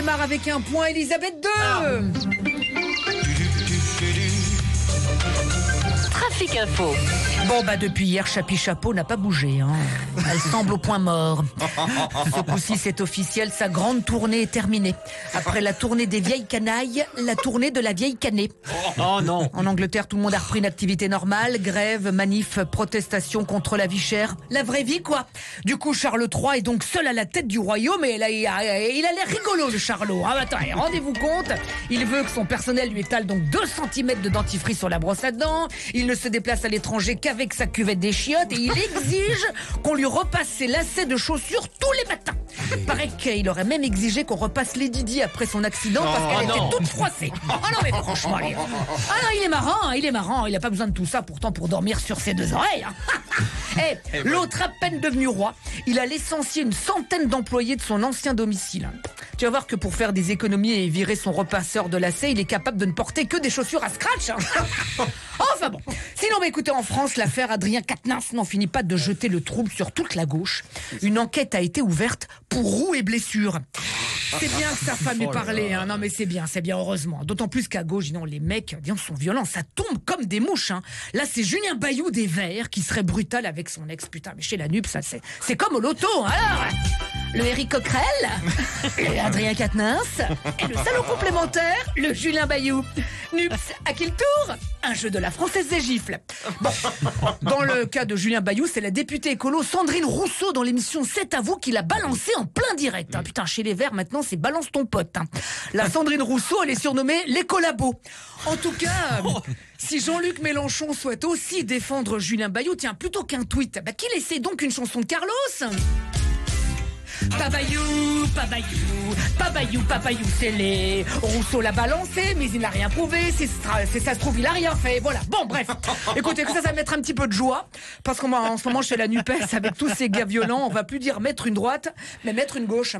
démarre avec un point, Elisabeth 2. Trafic Info. Bon, depuis hier, Chapi Chapeau n'a pas bougé. Elle semble au point mort. Ce coup-ci, c'est officiel, sa grande tournée est terminée. Après la tournée des vieilles canailles, la tournée de la vieille canée. Oh non. En Angleterre, tout le monde a repris une activité normale. Grève, manif, protestation contre la vie chère. La vraie vie, quoi. Du coup, Charles III est donc seul à la tête du royaume et il a l'air rigolo, le Charlot. Attends, rendez-vous compte, il veut que son personnel lui étale donc 2 cm de dentifrice sur la brosse à dents. Il ne se déplace à l'étranger qu'avec sa cuvette des chiottes et il exige qu'on lui repasse ses lacets de chaussures tous les matins. Paraît qu'il aurait même exigé qu'on repasse Lady Di après son accident parce qu'elle était toute froissée. Ah non mais franchement, il est marrant, il a pas besoin de tout ça pourtant pour dormir sur ses 2 oreilles. L'autre à peine devenu roi, il a licencié une centaine d'employés de son ancien domicile. Tu vas voir que pour faire des économies et virer son repasseur de lacets, il est capable de ne porter que des chaussures à scratch. Enfin bon. Sinon, écoutez, en France, l'affaire Adrien Quatennens n'en finit pas de jeter le trouble sur toute la gauche. Une enquête a été ouverte pour roues et blessures. C'est bien que sa femme ait parlé, Non mais c'est bien, heureusement. D'autant plus qu'à gauche, les mecs, sont violents, ça tombe comme des mouches, Là, c'est Julien Bayou des Verts qui serait brutal avec son ex. Putain, mais chez la NUP, ça c'est comme au loto, alors le Éric Coquerel, le Adrien Quatennens et le salaud complémentaire, le Julien Bayou. NUPS, à qui le tour? Un jeu de la Française des gifles. Bon, dans le cas de Julien Bayou, c'est la députée écolo Sandrine Rousseau dans l'émission C'est à vous qui l'a balancé en plein direct. Putain, chez les Verts, maintenant, c'est balance ton pote. La Sandrine Rousseau, elle est surnommée les collabos. En tout cas, si Jean-Luc Mélenchon souhaite aussi défendre Julien Bayou, tiens, plutôt qu'un tweet, qu'il essaie donc une chanson de Carlos. Pabayou, c'est les... Rousseau l'a balancé, mais il n'a rien prouvé. Si ça se trouve, il a rien fait. Voilà. Bon, bref. Écoutez, que ça va mettre un petit peu de joie. Parce qu'en ce moment, chez la NUPES, avec tous ces gars violents, on va plus dire mettre une droite, mais mettre une gauche.